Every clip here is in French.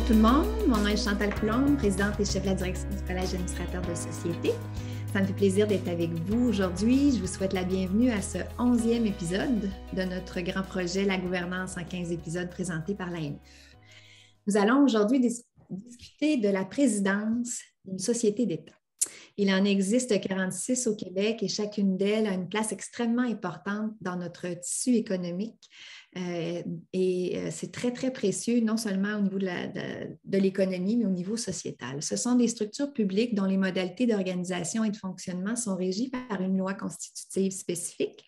tout le monde, mon nom est Chantal Coulombe, présidente et chef de la direction du Collège d'administrateurs de société. Ça me fait plaisir d'être avec vous aujourd'hui. Je vous souhaite la bienvenue à ce 11e épisode de notre grand projet La gouvernance en 15 épisodes présenté par l'AMF. Nous allons aujourd'hui discuter de la présidence d'une société d'État. Il en existe 46 au Québec et chacune d'elles a une place extrêmement importante dans notre tissu économique. C'est très, très précieux, non seulement au niveau de l'économie, mais au niveau sociétal. Ce sont des structures publiques dont les modalités d'organisation et de fonctionnement sont régies par une loi constitutive spécifique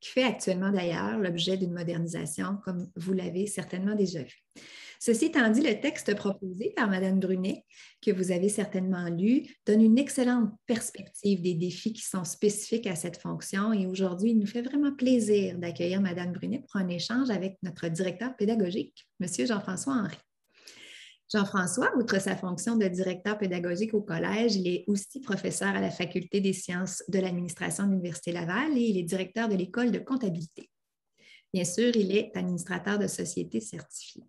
qui fait actuellement d'ailleurs l'objet d'une modernisation, comme vous l'avez certainement déjà vu. Ceci étant dit, le texte proposé par Mme Brunet, que vous avez certainement lu, donne une excellente perspective des défis qui sont spécifiques à cette fonction et aujourd'hui, il nous fait vraiment plaisir d'accueillir Mme Brunet pour un échange avec notre directeur pédagogique, M. Jean-François Henry. Jean-François, outre sa fonction de directeur pédagogique au collège, il est aussi professeur à la Faculté des sciences de l'administration de l'Université Laval et il est directeur de l'École de comptabilité. Bien sûr, il est administrateur de société certifié.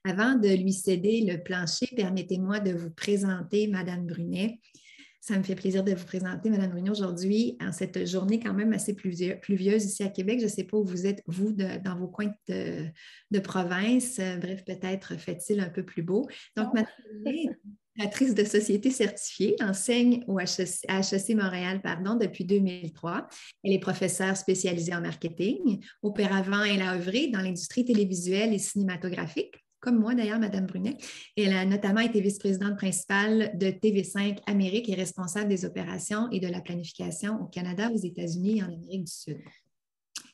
Avant de lui céder le plancher, permettez-moi de vous présenter Mme Brunet. Ça me fait plaisir de vous présenter Mme Brunet aujourd'hui en cette journée quand même assez pluvieuse ici à Québec. Je ne sais pas où vous êtes, vous, dans vos coins de province. Bref, peut-être fait-il un peu plus beau. Donc, Mme Brunet est administratrice de société certifiée, enseigne à HEC Montréal depuis 2003. Elle est professeure spécialisée en marketing. Auparavant, elle a œuvré dans l'industrie télévisuelle et cinématographique, comme moi d'ailleurs, Mme Brunet. Elle a notamment été vice-présidente principale de TV5 Amérique et responsable des opérations et de la planification au Canada, aux États-Unis et en Amérique du Sud.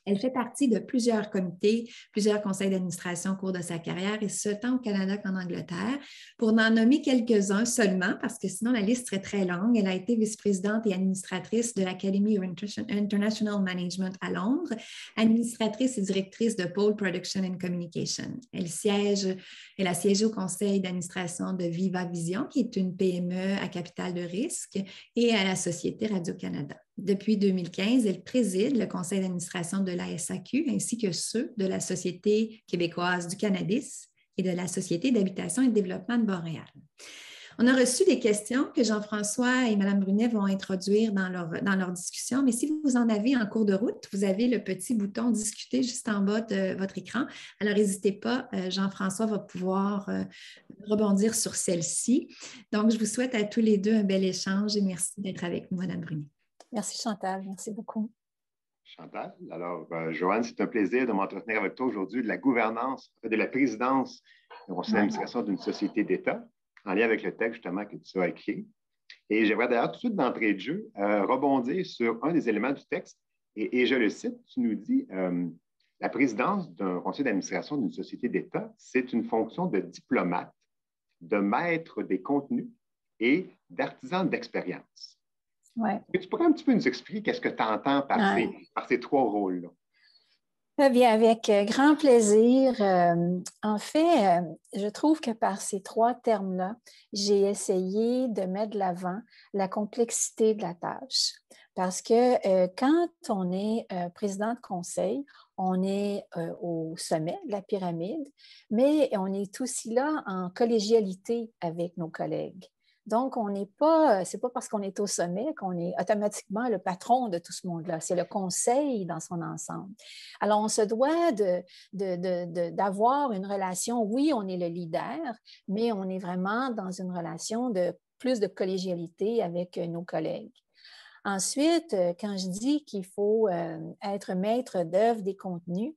Elle fait partie de plusieurs comités, plusieurs conseils d'administration au cours de sa carrière, et ce, tant au Canada qu'en Angleterre. Pour n'en nommer quelques-uns seulement, parce que sinon la liste serait très longue, elle a été vice-présidente et administratrice de l'Academy of International Management à Londres, administratrice et directrice de Pole Production and Communication. Elle a siégé au conseil d'administration de Viva Vision, qui est une PME à capital de risque, et à la Société Radio-Canada. Depuis 2015, elle préside le conseil d'administration de la SAQ ainsi que ceux de la Société québécoise du cannabis et de la Société d'habitation et de développement de Montréal. On a reçu des questions que Jean-François et Mme Brunet vont introduire dans leur discussion, mais si vous en avez en cours de route, vous avez le petit bouton « Discuter » juste en bas de votre écran. Alors, n'hésitez pas, Jean-François va pouvoir rebondir sur celle-ci. Donc, je vous souhaite à tous les deux un bel échange et merci d'être avec nous, Mme Brunet. Merci Chantal, merci beaucoup. Chantal, alors Joanne, c'est un plaisir de m'entretenir avec toi aujourd'hui de la gouvernance, de la présidence du conseil d'administration d'une société d'État, en lien avec le texte justement que tu as écrit. Et j'aimerais d'ailleurs tout de suite d'entrée de jeu rebondir sur un des éléments du texte, et je le cite, tu nous dis la présidence d'un conseil d'administration d'une société d'État, c'est une fonction de diplomate, de maître des contenus et d'artisan d'expérience. Ouais. Tu pourrais un petit peu nous expliquer qu'est-ce que tu entends par ces trois rôles-là? Très bien, avec grand plaisir. En fait, je trouve que par ces trois termes-là, j'ai essayé de mettre de l'avant la complexité de la tâche. Parce que quand on est président de conseil, on est au sommet de la pyramide, mais on est aussi là en collégialité avec nos collègues. Donc, c'est pas parce qu'on est au sommet qu'on est automatiquement le patron de tout ce monde-là. C'est le conseil dans son ensemble. Alors, on se doit d'avoir une relation. Oui, on est le leader, mais on est vraiment dans une relation de plus de collégialité avec nos collègues. Ensuite, quand je dis qu'il faut être maître d'œuvre des contenus,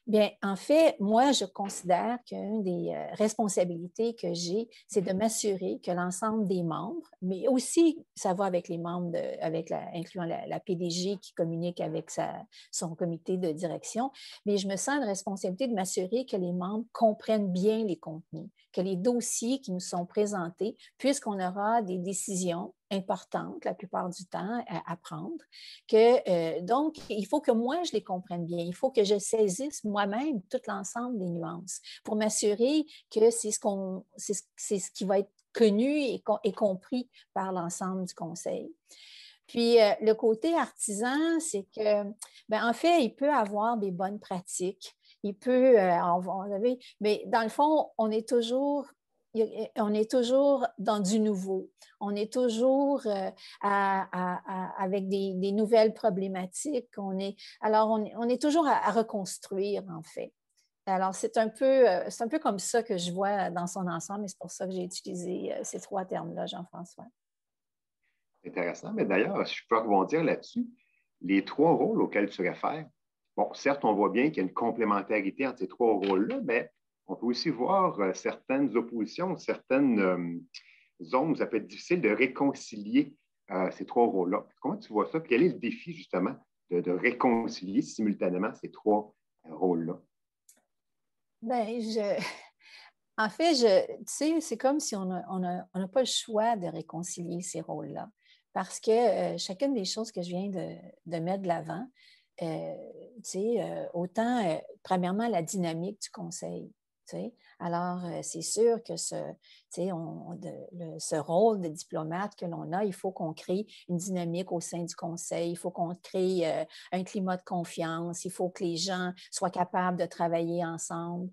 bien, en fait, moi, je considère qu'une des responsabilités que j'ai, c'est de m'assurer que l'ensemble des membres, mais aussi, ça va avec les membres, incluant la PDG qui communique avec son comité de direction, mais je me sens une responsabilité de m'assurer que les membres comprennent bien les contenus, que les dossiers qui nous sont présentés, puisqu'on aura des décisions importantes la plupart du temps à prendre, donc, il faut que moi, je les comprenne bien. Il faut que je saisisse moi-même tout l'ensemble des nuances pour m'assurer que c'est ce qui va être connu et compris par l'ensemble du conseil. Puis, le côté artisan, c'est que, en fait, il peut avoir des bonnes pratiques. Il peut, mais dans le fond, on est toujours on est toujours dans du nouveau. On est toujours avec des nouvelles problématiques. On est toujours à reconstruire, en fait. Alors, c'est un peu comme ça que je vois dans son ensemble, et c'est pour ça que j'ai utilisé ces trois termes-là, Jean-François. Intéressant. Mais d'ailleurs, si je peux rebondir là-dessus, les trois rôles auxquels tu réfères, bon, certes, on voit bien qu'il y a une complémentarité entre ces trois rôles-là, mais on peut aussi voir certaines oppositions, certaines zones où ça peut être difficile de réconcilier ces trois rôles-là. Comment tu vois ça? Quel est le défi, justement, de réconcilier simultanément ces trois rôles-là? Bien, en fait, tu sais, c'est comme si on n'a pas le choix de réconcilier ces rôles-là. Parce que chacune des choses que je viens de mettre de l'avant, tu sais, autant, premièrement, la dynamique du conseil. Tu sais. Alors, c'est sûr que ce rôle de diplomate que l'on a, il faut qu'on crée une dynamique au sein du conseil, il faut qu'on crée un climat de confiance, il faut que les gens soient capables de travailler ensemble.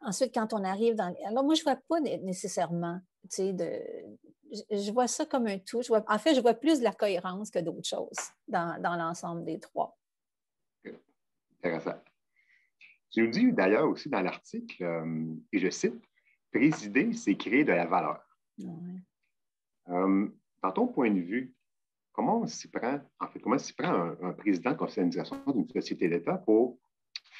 Ensuite, quand on arrive dans... Alors, moi, je ne vois pas nécessairement, tu sais, je vois ça comme un tout. En fait, je vois plus de la cohérence que d'autres choses dans l'ensemble des trois. Intéressant. Tu nous dis d'ailleurs aussi dans l'article, et je cite, « Présider, c'est créer de la valeur. » Dans ton point de vue, comment s'y prend un président de conseil d'administration d'une société d'État pour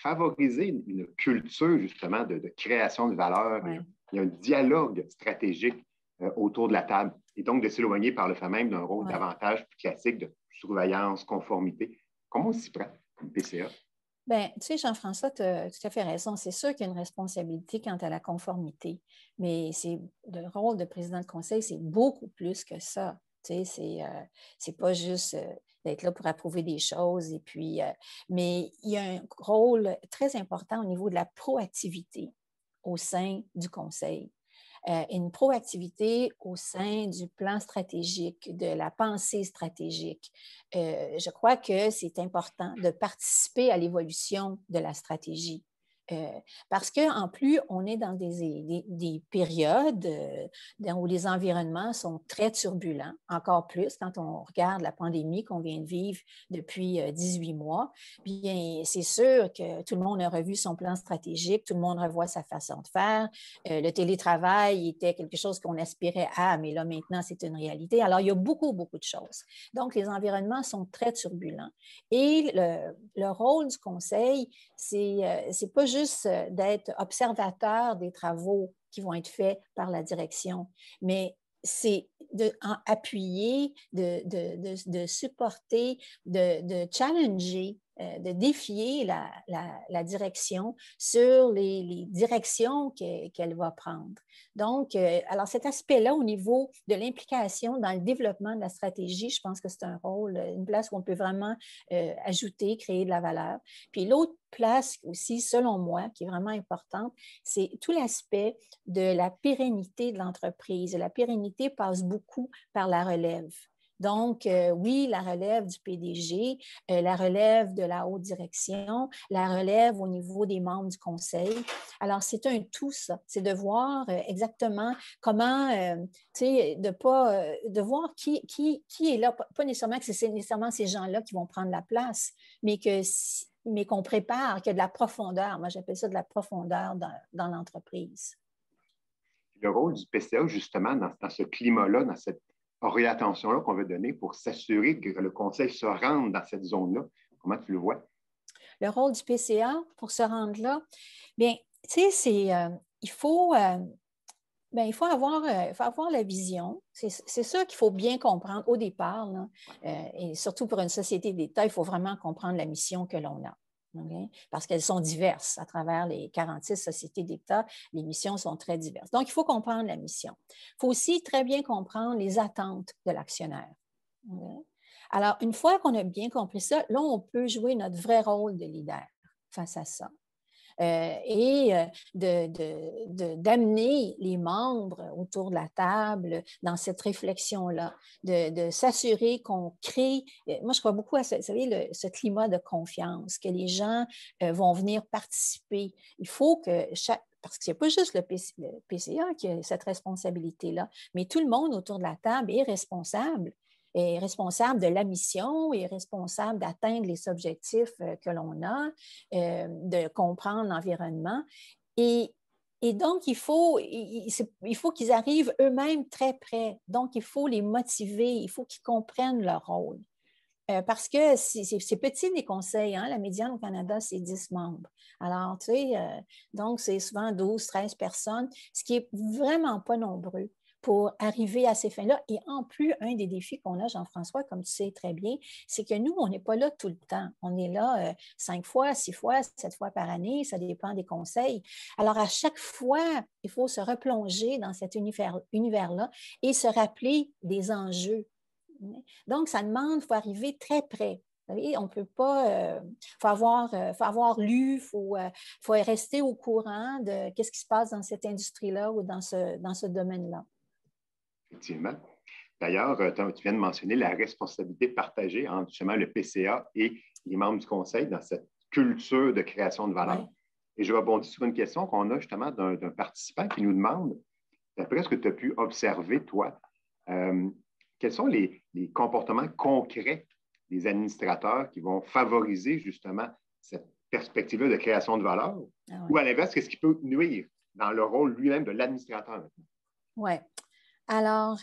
favoriser une culture justement de création de valeur? Ouais. Il y a un dialogue stratégique autour de la table et donc de s'éloigner par le fait même d'un rôle davantage plus classique de surveillance, conformité. Comment on s'y prend comme PCA? Bien, tu sais, Jean-François, tu as tout à fait raison. C'est sûr qu'il y a une responsabilité quant à la conformité, mais le rôle de président de conseil, c'est beaucoup plus que ça. Tu sais, c'est pas juste d'être là pour approuver des choses, et puis, mais il y a un rôle très important au niveau de la proactivité au sein du conseil. Une proactivité au sein du plan stratégique, de la pensée stratégique. Je crois que c'est important de participer à l'évolution de la stratégie. Parce qu'en plus, on est dans des périodes où les environnements sont très turbulents, encore plus quand on regarde la pandémie qu'on vient de vivre depuis 18 mois. Bien, c'est sûr que tout le monde a revu son plan stratégique, tout le monde revoit sa façon de faire. Le télétravail était quelque chose qu'on aspirait à, mais là, maintenant, c'est une réalité. Alors, il y a beaucoup, beaucoup de choses. Donc, les environnements sont très turbulents. Et le rôle du conseil, c'est pas juste d'être observateur des travaux qui vont être faits par la direction, mais c'est d'appuyer, de supporter, de challenger, de défier la direction sur les directions qu'elle va prendre. Donc, alors cet aspect-là au niveau de l'implication dans le développement de la stratégie, je pense que c'est un rôle, une place où on peut vraiment ajouter, créer de la valeur. Puis l'autre place aussi, selon moi, qui est vraiment importante, c'est tout l'aspect de la pérennité de l'entreprise. La pérennité passe beaucoup par la relève. Donc, oui, la relève du PDG, la relève de la haute direction, la relève au niveau des membres du conseil. Alors, c'est un tout, ça. C'est de voir exactement comment, tu sais, de voir qui est là. Pas nécessairement que c'est nécessairement ces gens-là qui vont prendre la place, mais qu'on prépare, qu'il y a de la profondeur. Moi, j'appelle ça de la profondeur dans l'entreprise. Le rôle du PCA, justement, dans ce climat-là, dans cette orientation-là qu'on veut donner pour s'assurer que le conseil se rende dans cette zone-là, comment tu le vois? Le rôle du PCA pour se rendre là, bien, tu sais, il faut avoir la vision. C'est ça qu'il faut bien comprendre au départ, là, et surtout pour une société d'État, il faut vraiment comprendre la mission que l'on a. Okay? Parce qu'elles sont diverses à travers les 46 sociétés d'État, les missions sont très diverses. Donc, il faut comprendre la mission. Il faut aussi très bien comprendre les attentes de l'actionnaire. Okay? Alors, une fois qu'on a bien compris ça, là, on peut jouer notre vrai rôle de leader face à ça. Et d'amener les membres autour de la table dans cette réflexion-là, de s'assurer qu'on crée, moi je crois beaucoup à ce climat de confiance, que les gens vont venir participer. Il faut que parce qu'il n'y a pas juste le PCA qui a cette responsabilité-là, mais tout le monde autour de la table est responsable de la mission, est responsable d'atteindre les objectifs que l'on a, de comprendre l'environnement. Et donc, il faut qu'ils arrivent eux-mêmes très près. Donc, il faut les motiver, il faut qu'ils comprennent leur rôle. Parce que c'est petit les conseils, hein? La médiane au Canada, c'est 10 membres. Alors, tu sais, donc c'est souvent 12, 13 personnes, ce qui est vraiment pas nombreux pour arriver à ces fins-là. Et en plus, un des défis qu'on a, Jean-François, comme tu sais très bien, c'est que nous, on n'est pas là tout le temps. On est là 5 fois, 6 fois, 7 fois par année, ça dépend des conseils. Alors, à chaque fois, il faut se replonger dans cet univers-là et se rappeler des enjeux. Donc, ça demande, il faut arriver très près. Vous savez, on ne peut pas, faut avoir lu, faut rester au courant de qu'est-ce qui se passe dans cette industrie-là ou dans ce domaine-là. Effectivement. D'ailleurs, tu viens de mentionner la responsabilité partagée entre justement le PCA et les membres du conseil dans cette culture de création de valeur. Ouais. Et je rebondis sur une question qu'on a justement d'un participant qui nous demande, d'après ce que tu as pu observer, toi, quels sont les comportements concrets des administrateurs qui vont favoriser justement cette perspective-là de création de valeur? Ah ouais. Ou à l'inverse, qu'est-ce qui peut nuire dans le rôle lui-même de l'administrateur? Oui. Alors,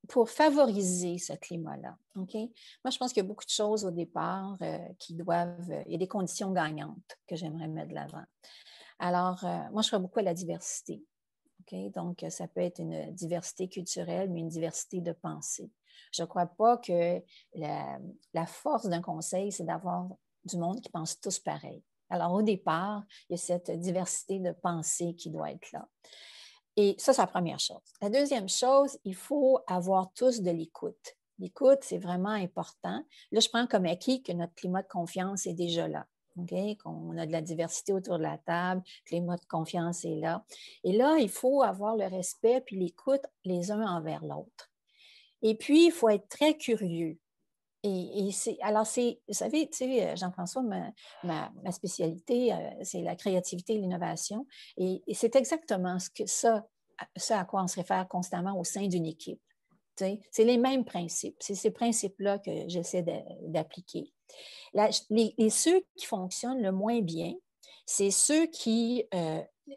pour favoriser ce climat-là, OK? Moi, je pense qu'il y a beaucoup de choses au départ il y a des conditions gagnantes que j'aimerais mettre de l'avant. Alors, moi, je crois beaucoup à la diversité. Okay? Donc, ça peut être une diversité culturelle, mais une diversité de pensée. Je ne crois pas que la force d'un conseil, c'est d'avoir du monde qui pense tous pareil. Alors, au départ, il y a cette diversité de pensée qui doit être là. Et ça, c'est la première chose. La deuxième chose, il faut avoir tous de l'écoute. L'écoute, c'est vraiment important. Là, je prends comme acquis que notre climat de confiance est déjà là. Okay? Qu'on a de la diversité autour de la table, le climat de confiance est là. Et là, il faut avoir le respect puis l'écoute les uns envers l'autre. Et puis, il faut être très curieux. Vous savez, tu sais, Jean-François, ma spécialité, c'est la créativité et l'innovation. Et c'est exactement ce à quoi on se réfère constamment au sein d'une équipe. Tu sais, c'est les mêmes principes. C'est ces principes-là que j'essaie d'appliquer. Ceux qui fonctionnent le moins bien, c'est ceux qui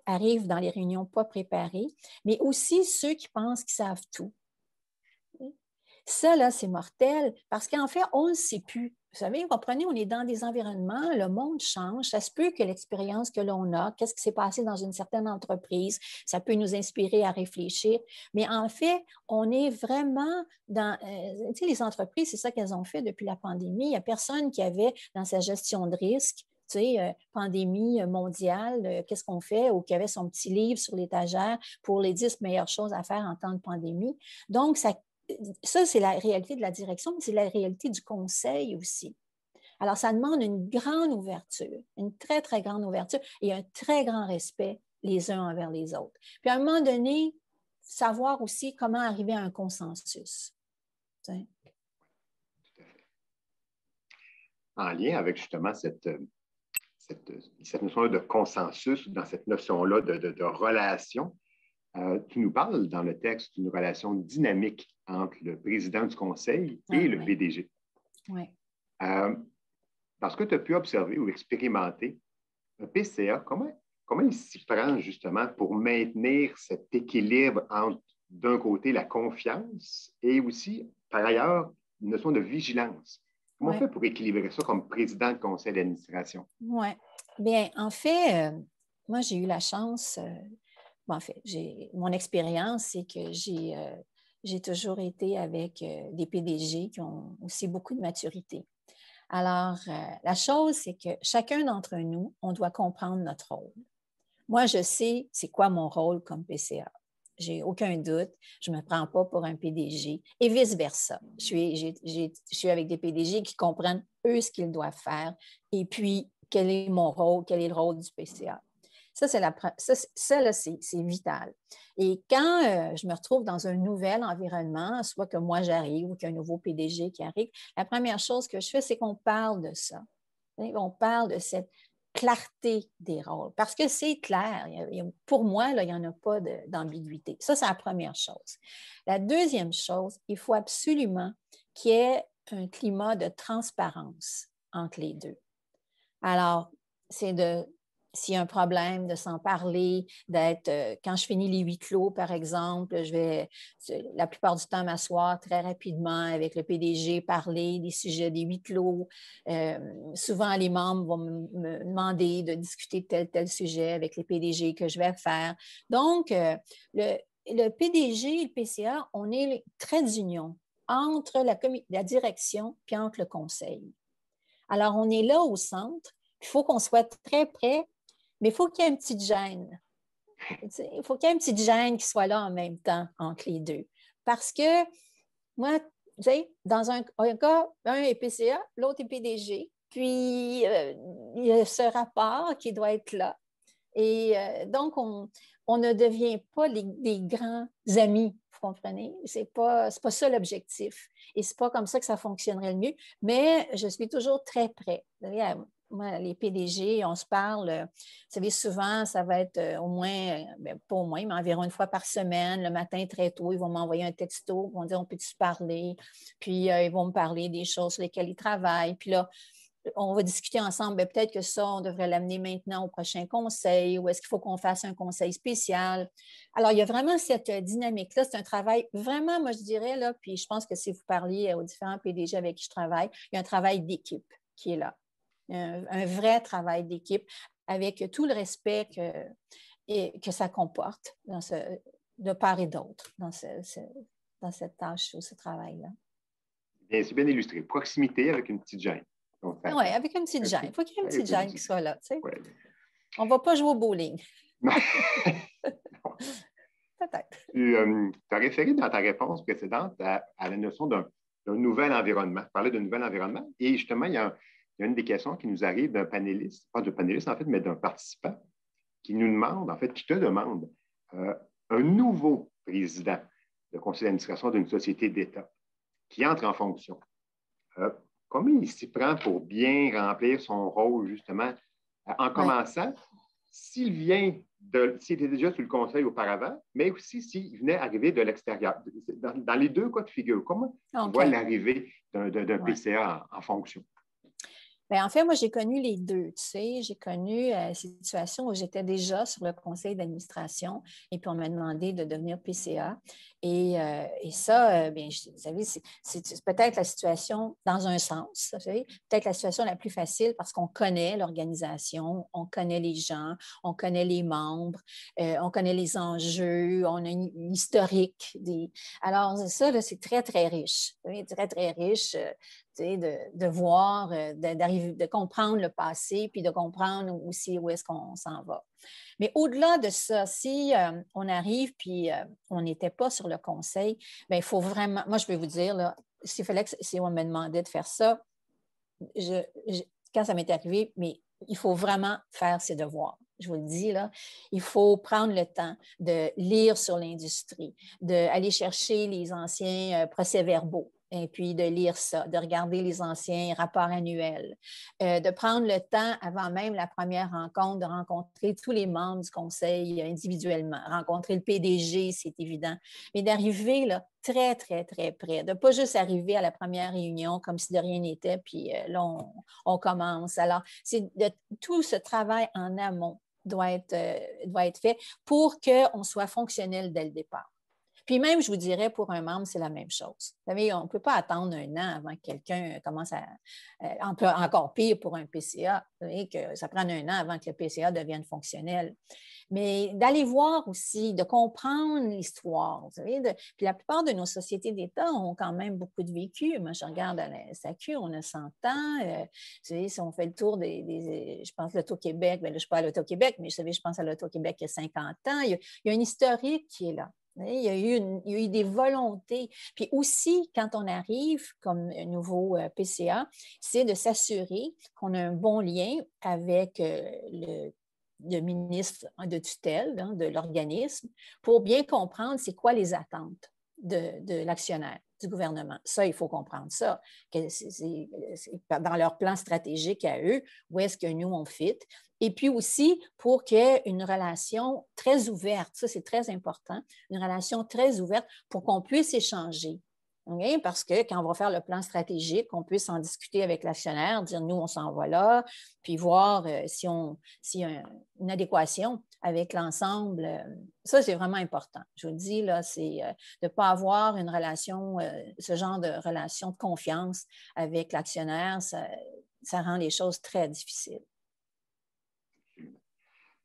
arrivent dans les réunions pas préparés, mais aussi ceux qui pensent qu'ils savent tout. Ça, là, c'est mortel parce qu'en fait, on ne sait plus. Vous savez, vous comprenez, on est dans des environnements, le monde change. Ça se peut que l'expérience que l'on a, qu'est-ce qui s'est passé dans une certaine entreprise, ça peut nous inspirer à réfléchir. Mais en fait, on est vraiment dans... tu sais, les entreprises, c'est ça qu'elles ont fait depuis la pandémie. Il n'y a personne qui avait dans sa gestion de risque, tu sais, pandémie mondiale, qu'est-ce qu'on fait, ou qui avait son petit livre sur l'étagère pour les 10 meilleures choses à faire en temps de pandémie. Donc, ça, c'est la réalité de la direction, mais c'est la réalité du conseil aussi. Alors, ça demande une grande ouverture, une très, très grande ouverture et un très grand respect les uns envers les autres. Puis, à un moment donné, savoir aussi comment arriver à un consensus. Tout à fait. En lien avec justement cette notion de consensus, dans cette notion-là de relation, tu nous parles dans le texte d'une relation dynamique entre le président du conseil et le PDG. Oui. Parce que tu as pu observer ou expérimenter le PCA, comment il s'y prend justement pour maintenir cet équilibre entre, d'un côté, la confiance et aussi, par ailleurs, une notion de vigilance. Comment on fait pour équilibrer ça comme président de conseil d'administration? Oui. Bien, en fait, moi, j'ai eu la chance... en fait, mon expérience, c'est que j'ai toujours été avec des PDG qui ont aussi beaucoup de maturité. Alors, la chose, c'est que chacun d'entre nous, on doit comprendre notre rôle. Moi, je sais c'est quoi mon rôle comme PCA. J'ai aucun doute, je ne me prends pas pour un PDG et vice-versa. Je suis avec des PDG qui comprennent, eux, ce qu'ils doivent faire et puis quel est mon rôle, quel est le rôle du PCA. Ça, c'est vital. Et quand je me retrouve dans un nouvel environnement, soit que moi j'arrive ou qu'il y a un nouveau PDG qui arrive, la première chose que je fais, c'est qu'on parle de ça. On parle de cette clarté des rôles, parce que c'est clair. Pour moi, là, il n'y en a pas d'ambiguïté. Ça, c'est la première chose. La deuxième chose, il faut absolument qu'il y ait un climat de transparence entre les deux. Alors, c'est s'il y a un problème, de s'en parler, quand je finis les huis clos, par exemple, je vais la plupart du temps m'asseoir très rapidement avec le PDG, parler des sujets des huis clos. Souvent, les membres vont me demander de discuter de tel sujet avec les PDG que je vais faire. Donc, le PDG et le PCA, on est très d'union entre la direction et entre le conseil. Alors, on est là au centre. Il faut qu'on soit très près, mais il faut qu'il y ait une petite gêne. Il faut qu'il y ait une petite gêne qui soit là en même temps entre les deux. Parce que moi, tu sais, dans un cas, un est PCA, l'autre est PDG. Puis, il y a ce rapport qui doit être là. Et donc, on ne devient pas des grands amis, vous comprenez? C'est pas ça l'objectif. Et c'est pas comme ça que ça fonctionnerait le mieux. Mais je suis toujours très près. Moi, les PDG, on se parle, vous savez, souvent, ça va être au moins, pas au moins, mais environ une fois par semaine, le matin très tôt, ils vont m'envoyer un texto, ils vont dire, on peut-tu se parler? Puis, ils vont me parler des choses sur lesquelles ils travaillent. Puis là, on va discuter ensemble, peut-être que ça, on devrait l'amener maintenant au prochain conseil, ou est-ce qu'il faut qu'on fasse un conseil spécial? Alors, il y a vraiment cette dynamique-là. C'est un travail vraiment, moi, je dirais, là, puis je pense que si vous parliez aux différents PDG avec qui je travaille, il y a un travail d'équipe qui est là. Un vrai travail d'équipe avec tout le respect que ça comporte de part et d'autre dans cette tâche ou ce travail-là. Bien, c'est bien illustré. Proximité avec une petite gêne. Oui, avec une petite gêne. Il faut qu'il y ait une petite gêne qui soit là. Tu sais. Ouais. On ne va pas jouer au bowling. Peut-être. Tu as référé dans ta réponse précédente à la notion d'un nouvel environnement. Tu parlais d'un nouvel environnement. Et justement, il y a une des questions qui nous arrive d'un panéliste, pas d'un panéliste en fait, mais d'un participant, qui nous demande, en fait, qui te demande un nouveau président de conseil d'administration d'une société d'État qui entre en fonction. Comment il s'y prend pour bien remplir son rôle, justement, en commençant, s'il était déjà sur le conseil auparavant, mais aussi s'il venait arriver de l'extérieur. Dans les deux cas de figure, comment on voit l'arrivée d'un PCA en fonction? Bien, en fait, moi, j'ai connu les deux, tu sais. J'ai connu cette situation où j'étais déjà sur le conseil d'administration et puis on m'a demandé de devenir PCA. Et ça, bien, vous savez, c'est peut-être la situation dans un sens, vous savez, peut-être la situation la plus facile parce qu'on connaît l'organisation, on connaît les gens, on connaît les membres, on connaît les enjeux, on a une historique. Alors, ça, là, c'est très, très riche, très, très riche. De voir, d'arriver, de comprendre le passé, puis de comprendre aussi où est-ce qu'on s'en va. Mais au-delà de ça, si on arrive, puis on n'était pas sur le conseil, bien, il faut vraiment, moi, je vais vous dire, là, si on me demandait de faire ça, quand ça m'est arrivé, mais il faut vraiment faire ses devoirs. Je vous le dis, là, il faut prendre le temps de lire sur l'industrie, d'aller chercher les anciens procès-verbaux, et puis de lire ça, de regarder les anciens rapports annuels, de prendre le temps, avant même la première rencontre, de rencontrer tous les membres du conseil individuellement, rencontrer le PDG, c'est évident, mais d'arriver là, très, très, très près, de ne pas juste arriver à la première réunion comme si de rien n'était, puis là, on commence. Alors, tout ce travail en amont doit être fait pour qu'on soit fonctionnel dès le départ. Puis même, je vous dirais, pour un membre, c'est la même chose. Vous savez, on ne peut pas attendre un an avant que quelqu'un commence encore pire pour un PCA, vous savez, que ça prend un an avant que le PCA devienne fonctionnel. Mais d'aller voir aussi, de comprendre l'histoire. Vous savez, puis la plupart de nos sociétés d'État ont quand même beaucoup de vécu. Moi, je regarde à la SAQ, on a 100 ans. Vous savez, si on fait le tour je pense à l'Auto-Québec, bien là, je ne suis pas à l'Auto-Québec, mais je pense à l'Auto-Québec il y a 50 ans. Il y a une historique qui est là. Il y a eu des volontés. Puis aussi, quand on arrive comme nouveau PCA, c'est de s'assurer qu'on a un bon lien avec le ministre de tutelle de l'organisme pour bien comprendre c'est quoi les attentes. de l'actionnaire, du gouvernement. Ça, il faut comprendre ça. Que c'est dans leur plan stratégique à eux, où est-ce que nous, on fit. Et puis aussi, pour qu'il y ait une relation très ouverte, ça, c'est très important, une relation très ouverte pour qu'on puisse échanger. Okay? Parce que quand on va faire le plan stratégique, on puisse en discuter avec l'actionnaire, dire nous, on s'en va là, puis voir s'il y a une adéquation avec l'ensemble. Ça, c'est vraiment important. Je vous le dis, là, c'est de ne pas avoir une relation, ce genre de relation de confiance avec l'actionnaire, ça rend les choses très difficiles.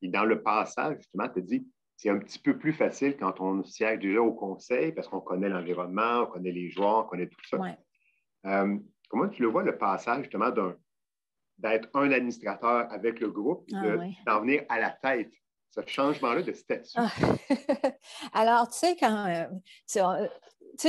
Et dans le passage, justement, tu as dit, c'est un petit peu plus facile quand on siège déjà au conseil parce qu'on connaît l'environnement, on connaît les joueurs, on connaît tout ça. Ouais. Comment tu le vois, le passage, justement, d'être un administrateur avec le groupe, d'en venir à la tête, ce changement-là de statut? Alors, tu sais,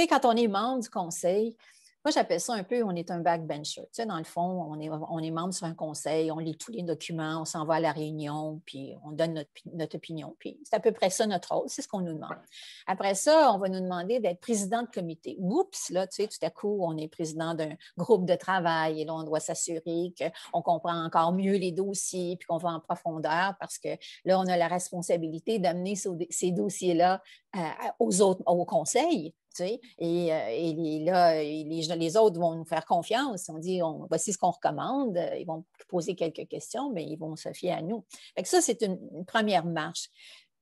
quand on est membre du conseil, moi, j'appelle ça un peu, on est un backbencher. Tu sais, dans le fond, on est membre sur un conseil, on lit tous les documents, on s'en va à la réunion, puis on donne notre opinion. Puis c'est à peu près ça notre rôle, c'est ce qu'on nous demande. Après ça, on va nous demander d'être président de comité. Oups, là, tu sais, tout à coup, on est président d'un groupe de travail et là, on doit s'assurer qu'on comprend encore mieux les dossiers, puis qu'on va en profondeur parce que là, on a la responsabilité d'amener ces dossiers-là au conseil. Tu sais, et là, les autres vont nous faire confiance. On dit, voici ce qu'on recommande. Ils vont poser quelques questions, mais ils vont se fier à nous. Fait que ça, c'est une première marche.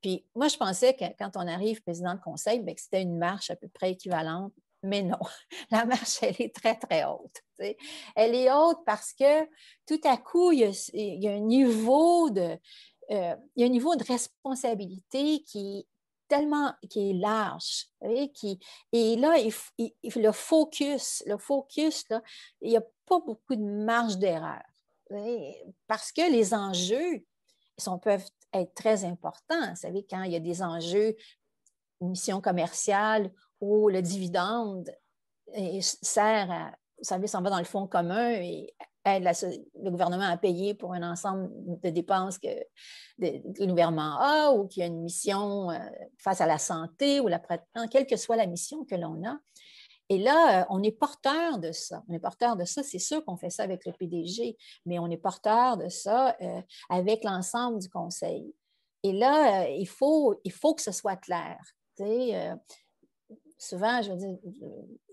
Puis moi, je pensais que quand on arrive président de conseil, bien, que c'était une marche à peu près équivalente. Mais non, la marche, elle est très, très haute. Tu sais. Elle est haute parce que tout à coup, il y a un niveau de responsabilité qui est large. Et là, le focus, là, il n'y a pas beaucoup de marge d'erreur. Parce que les enjeux peuvent être très importants. Vous savez, quand il y a des enjeux, une mission commerciale ou le dividende sert à, vous savez, ça va dans le fonds commun et aide le gouvernement à payer pour un ensemble de dépenses que le gouvernement a ou qu'il y a une mission face à la santé ou quelle que soit la mission que l'on a. Et là, on est porteur de ça. On est porteur de ça. C'est sûr qu'on fait ça avec le PDG, mais on est porteur de ça avec l'ensemble du conseil. Et là, il faut que ce soit clair. Tu sais, souvent, je veux dire,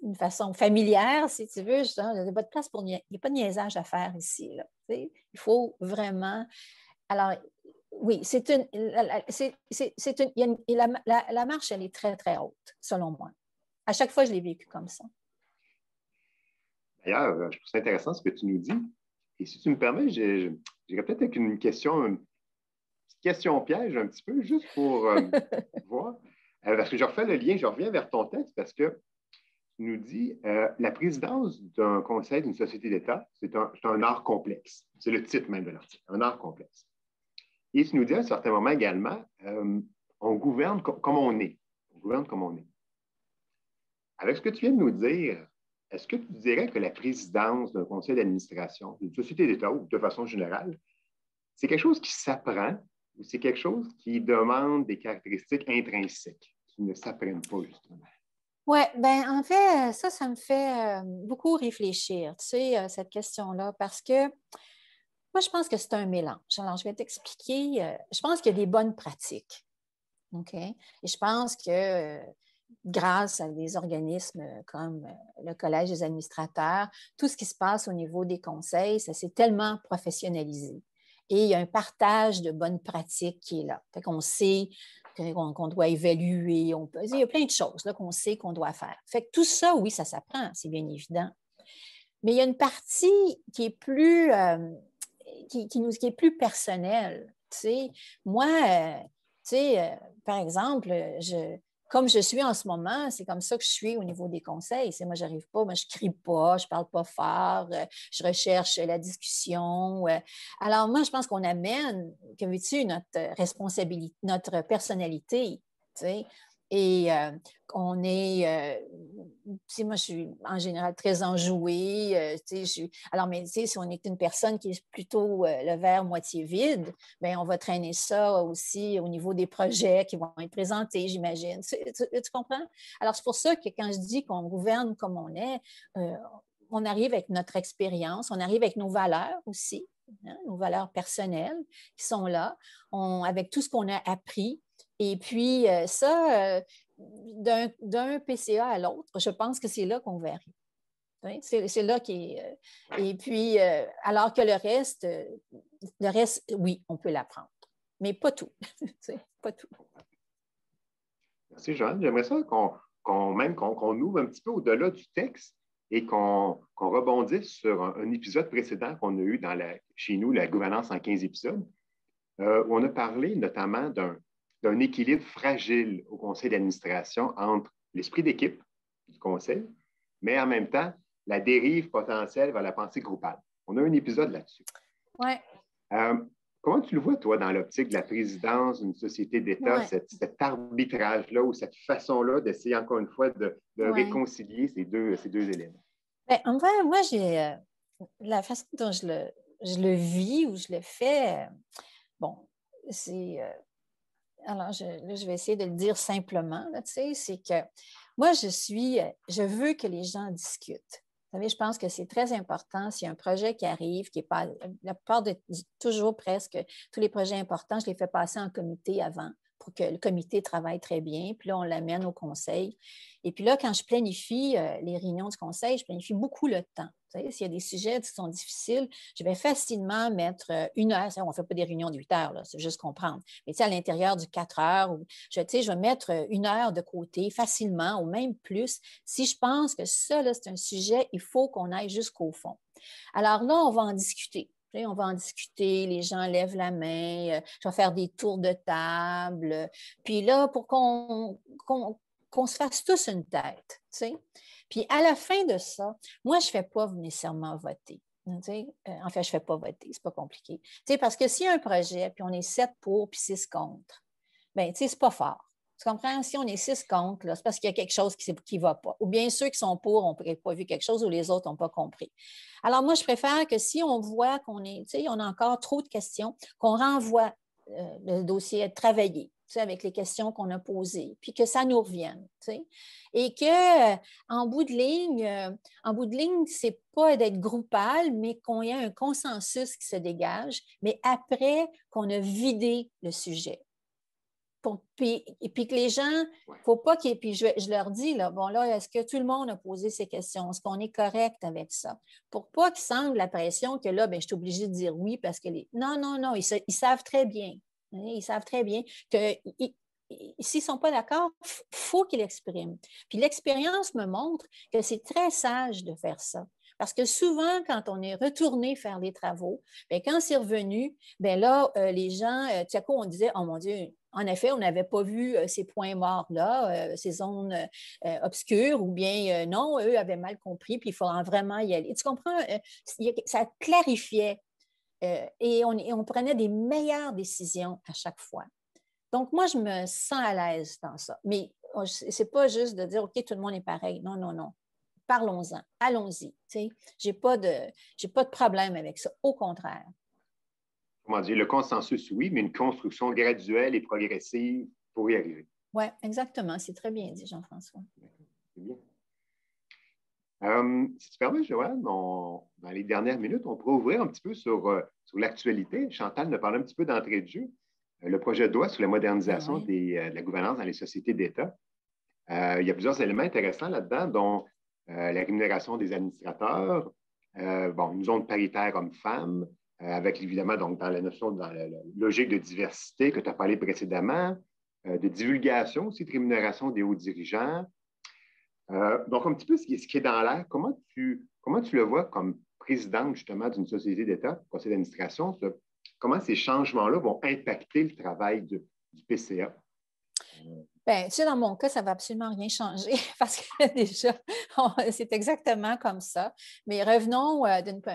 d'une façon familière, si tu veux, il n'y a pas de place il n'y a pas de niaisage à faire ici. Là, il faut vraiment. Alors, oui, la marche, elle est très, très haute, selon moi. À chaque fois, je l'ai vécu comme ça. D'ailleurs, je trouve ça intéressant ce que tu nous dis. Et si tu me permets, j'irais peut-être avec une petite question piège un petit peu, juste pour voir. Parce que je refais le lien, je reviens vers ton texte parce que tu nous dis la présidence d'un conseil d'une société d'État, c'est un art complexe. C'est le titre même de l'article, un art complexe. Et tu nous dis à un certain moment également, on gouverne comme on est. On gouverne comme on est. Avec ce que tu viens de nous dire, est-ce que tu dirais que la présidence d'un conseil d'administration d'une société d'État ou de façon générale, c'est quelque chose qui s'apprend ou c'est quelque chose qui demande des caractéristiques intrinsèques qui ne s'apprennent pas, justement? Oui, bien, en fait, ça me fait beaucoup réfléchir, tu sais, cette question-là, parce que moi, je pense que c'est un mélange. Alors, je vais t'expliquer. Je pense qu'il y a des bonnes pratiques. OK? Et je pense que grâce à des organismes comme le Collège des administrateurs, tout ce qui se passe au niveau des conseils, ça s'est tellement professionnalisé. Et il y a un partage de bonnes pratiques qui est là. Fait qu'on sait qu'on doit évaluer. Il y a plein de choses là, qu'on sait qu'on doit faire. Fait que tout ça, oui, ça s'apprend, c'est bien évident. Mais il y a une partie qui est plus, qui est plus personnelle. Tu sais. Moi, par exemple, comme je suis en ce moment, c'est comme ça que je suis au niveau des conseils. Moi, je n'arrive pas, moi, je ne crie pas, je ne parle pas fort, je recherche la discussion. Alors, moi, je pense qu'on amène, que veux-tu, notre responsabilité, notre personnalité. Tu sais. Et on est moi, je suis en général très enjouée. Alors, mais si on est une personne qui est plutôt le verre moitié vide, bien, on va traîner ça aussi au niveau des projets qui vont être présentés, j'imagine. Tu comprends? Alors, c'est pour ça que quand je dis qu'on gouverne comme on est, on arrive avec notre expérience, on arrive avec nos valeurs aussi, hein, nos valeurs personnelles qui sont là, avec tout ce qu'on a appris. Et puis, d'un PCA à l'autre, je pense que c'est là qu'on varie. C'est là qui est. Et puis, alors que le reste, oui, on peut l'apprendre, mais pas tout. Pas tout. Merci, Joanne. J'aimerais ça qu'on ouvre un petit peu au-delà du texte et qu'on rebondisse sur un épisode précédent qu'on a eu chez nous, la gouvernance en 15 épisodes, où on a parlé notamment d'un équilibre fragile au conseil d'administration entre l'esprit d'équipe du conseil, mais en même temps, la dérive potentielle vers la pensée groupale. On a un épisode là-dessus. Oui. Comment tu le vois, toi, dans l'optique de la présidence d'une société d'État, cet arbitrage-là ou cette façon-là d'essayer, encore une fois, de réconcilier ces deux éléments? Bien, moi, j'ai la façon dont je le vis ou je le fais, c'est... alors, je vais essayer de le dire simplement, là, c'est que moi, je veux que les gens discutent. Vous savez, je pense que c'est très important s'il y a un projet qui arrive, qui n'est pas, la plupart toujours presque, tous les projets importants, je les fais passer en comité avant pour que le comité travaille très bien. Puis là, on l'amène au conseil. Et puis là, quand je planifie les réunions du conseil, je planifie beaucoup le temps. Vous savez, s'il y a des sujets qui sont difficiles, je vais facilement mettre 1 heure. On ne fait pas des réunions de 8 heures, là, c'est juste comprendre. Mais à l'intérieur du 4 heures, je vais mettre 1 heure de côté facilement ou même plus. Si je pense que ça, là, c'est un sujet, il faut qu'on aille jusqu'au fond. Alors là, on va en discuter. On va en discuter, les gens lèvent la main, je vais faire des tours de table. Puis là, pour qu'on se fasse tous une tête. Puis à la fin de ça, moi, je ne fais pas nécessairement voter. En fait, je ne fais pas voter, c'est pas compliqué. Parce que s'il y a un projet, puis on est 7 pour, puis 6 contre, bien, c'est pas fort. Tu comprends? Si on est 6 contre, c'est parce qu'il y a quelque chose qui ne va pas. Ou bien ceux qui sont pour n'ont pas vu quelque chose ou les autres n'ont pas compris. Alors, moi, je préfère que si on voit qu'on on a encore trop de questions, qu'on renvoie le dossier à travailler avec les questions qu'on a posées, puis que ça nous revienne. Et qu'en bout de ligne, ce n'est pas d'être groupal, mais qu'on y ait un consensus qui se dégage, mais après qu'on a vidé le sujet. Et puis que les gens, il ne faut pas qu'ils... Puis je leur dis, là, est-ce que tout le monde a posé ces questions? Est-ce qu'on est correct avec ça? Pour pas qu'ils sentent la pression que là, je suis obligée de dire oui parce que Non, ils savent très bien. Ils savent très bien que s'ils ne sont pas d'accord, il faut qu'ils l'expriment. Puis l'expérience me montre que c'est très sage de faire ça. Parce que souvent, quand on est retourné faire les travaux, quand c'est revenu, là, les gens, tout à coup, on disait, oh mon Dieu, en effet, on n'avait pas vu ces points morts-là, ces zones obscures, ou bien non, eux avaient mal compris, puis il faudra vraiment y aller. Tu comprends? Ça clarifiait et on prenait des meilleures décisions à chaque fois. Donc, moi, je me sens à l'aise dans ça. Mais ce n'est pas juste de dire, OK, tout le monde est pareil. Non, non, non. Parlons-en, allons-y. Je n'ai pas de problème avec ça. Au contraire. Comment dire, le consensus, oui, mais une construction graduelle et progressive pour y arriver. Oui, exactement. C'est très bien dit, Jean-François. C'est bien. Si tu permets, Joanne, dans les dernières minutes, on pourrait ouvrir un petit peu sur l'actualité. Chantal nous parlait un petit peu d'entrée de jeu. Le projet de loi sur la modernisation de la gouvernance dans les sociétés d'État. Il y a plusieurs éléments intéressants là-dedans, dont la rémunération des administrateurs, une zone paritaire hommes-femmes, avec évidemment donc, dans la notion, dans la logique de diversité que tu as parlé précédemment, de divulgation aussi, de rémunération des hauts dirigeants. Donc, un petit peu ce qui est dans l'air, comment tu le vois comme présidente justement d'une société d'État, conseil d'administration, comment ces changements-là vont impacter le travail du PCA? Bien, dans mon cas, ça ne va absolument rien changer parce que déjà, c'est exactement comme ça. Mais revenons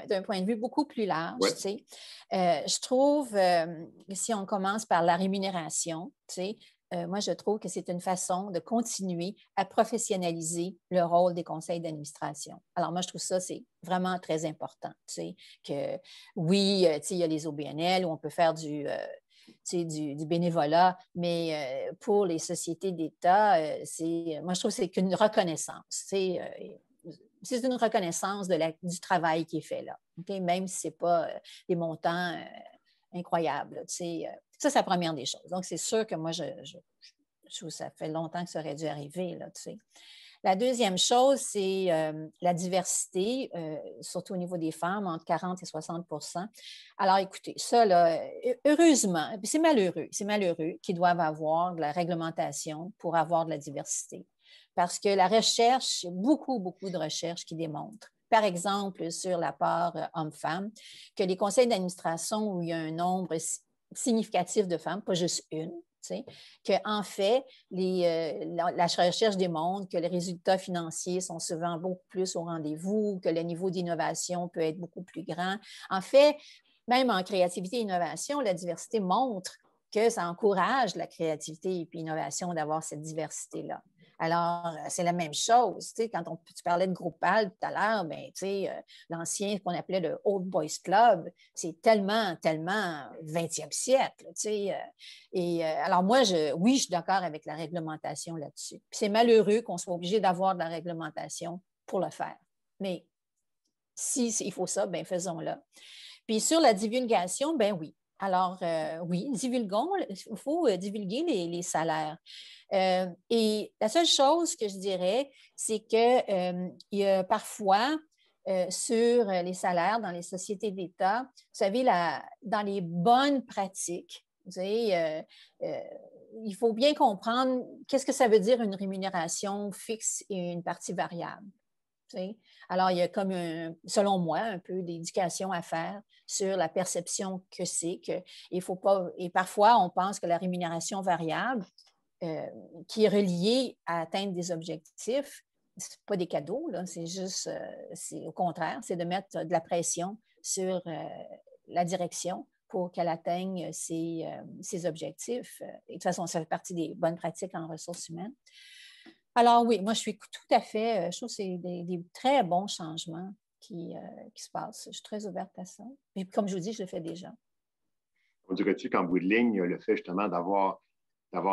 d'un point de vue beaucoup plus large. Je trouve, si on commence par la rémunération, moi, je trouve que c'est une façon de continuer à professionnaliser le rôle des conseils d'administration. Alors, moi, je trouve ça, c'est vraiment très important. Tu sais, que oui, tu sais, il y a les OBNL où on peut faire du bénévolat, mais pour les sociétés d'État, moi, je trouve que c'est qu'une reconnaissance. C'est une reconnaissance du travail qui est fait là, okay? Même si ce n'est pas des montants incroyables. Ça, c'est la première des choses. Donc, c'est sûr que moi, je trouve que ça fait longtemps que ça aurait dû arriver. Là, tu sais. La deuxième chose, c'est la diversité, surtout au niveau des femmes, entre 40 et 60 %. Alors, écoutez, ça, là, heureusement, c'est malheureux qu'ils doivent avoir de la réglementation pour avoir de la diversité. Parce que la recherche, beaucoup de recherches qui démontrent, par exemple, sur la part homme-femme, que les conseils d'administration où il y a un nombre significatif de femmes, pas juste une, qu'en fait, la recherche démontre que les résultats financiers sont souvent beaucoup plus au rendez-vous, que le niveau d'innovation peut être beaucoup plus grand. En fait, même en créativité et innovation, la diversité montre que ça encourage la créativité et l'innovation d'avoir cette diversité-là. Alors, c'est la même chose. Quand tu parlais de Groupal tout à l'heure, l'ancien qu'on appelait le Old Boys Club, c'est tellement 20e siècle. Alors, moi, je suis d'accord avec la réglementation là-dessus. Puis c'est malheureux qu'on soit obligé d'avoir de la réglementation pour le faire. Mais s'il faut ça, bien, faisons-le. Puis sur la divulgation, bien oui. Alors, oui, il faut divulguer les salaires. Et la seule chose que je dirais, c'est qu'il y a parfois sur les salaires dans les sociétés d'État, vous savez, dans les bonnes pratiques, vous savez, il faut bien comprendre qu'est-ce que ça veut dire une rémunération fixe et une partie variable. Alors, il y a comme, selon moi, un peu d'éducation à faire sur la perception que c'est qu'il faut pas. Et parfois, on pense que la rémunération variable, qui est reliée à atteindre des objectifs, ce n'est pas des cadeaux, là, c'est juste, c'est au contraire, c'est de mettre de la pression sur la direction pour qu'elle atteigne ses objectifs. Et de toute façon, ça fait partie des bonnes pratiques en ressources humaines. Alors oui, moi, je suis tout à fait, je trouve que c'est des très bons changements qui se passent. Je suis très ouverte à ça. Et comme je vous dis, je le fais déjà. On dirait-tu qu'en bout de ligne, le fait justement d'avoir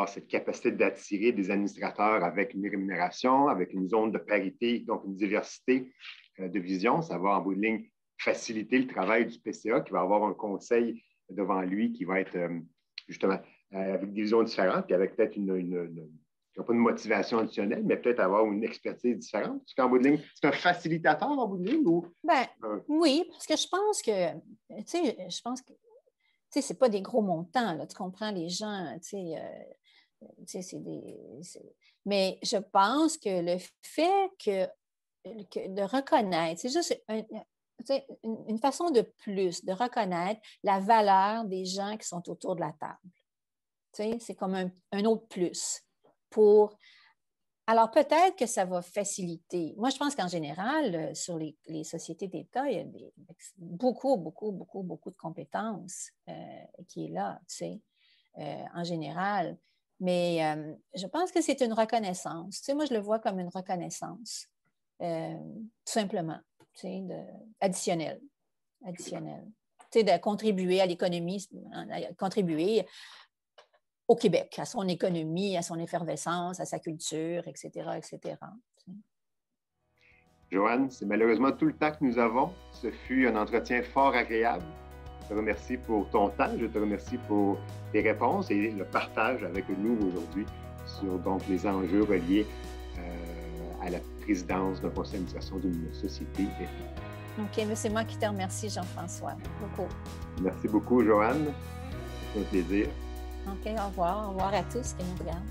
cette capacité d'attirer des administrateurs avec une rémunération, avec une zone de parité, donc une diversité de vision, ça va en bout de ligne faciliter le travail du PCA qui va avoir un conseil devant lui qui va être justement avec des visions différentes et avec peut-être pas une motivation additionnelle, mais peut-être avoir une expertise différente. Parce qu'en bout de ligne, c'est un facilitateur en bout de ligne ou? Oui, parce que je pense que, c'est pas des gros montants, là, tu comprends, les gens, mais je pense que le fait de reconnaître, c'est juste une façon de plus de reconnaître la valeur des gens qui sont autour de la table. C'est comme un autre plus. Alors, peut-être que ça va faciliter. Moi, je pense qu'en général, sur les sociétés d'État, il y a beaucoup de compétences qui est là, en général. Mais je pense que c'est une reconnaissance. Moi, je le vois comme une reconnaissance, tout simplement, additionnelle. De contribuer à l'économie, contribuer au Québec, à son économie, à son effervescence, à sa culture, etc., etc. Joanne, c'est malheureusement tout le temps que nous avons. Ce fut un entretien fort agréable. Je te remercie pour ton temps, je te remercie pour tes réponses et le partage avec nous aujourd'hui sur donc, les enjeux reliés à la présidence d'un conseil d'administration d'une société. OK, mais c'est moi qui te remercie, Jean-François. Beaucoup. Merci beaucoup, Joanne. C'est un plaisir. OK, au revoir. Au revoir à tous qui nous regardent.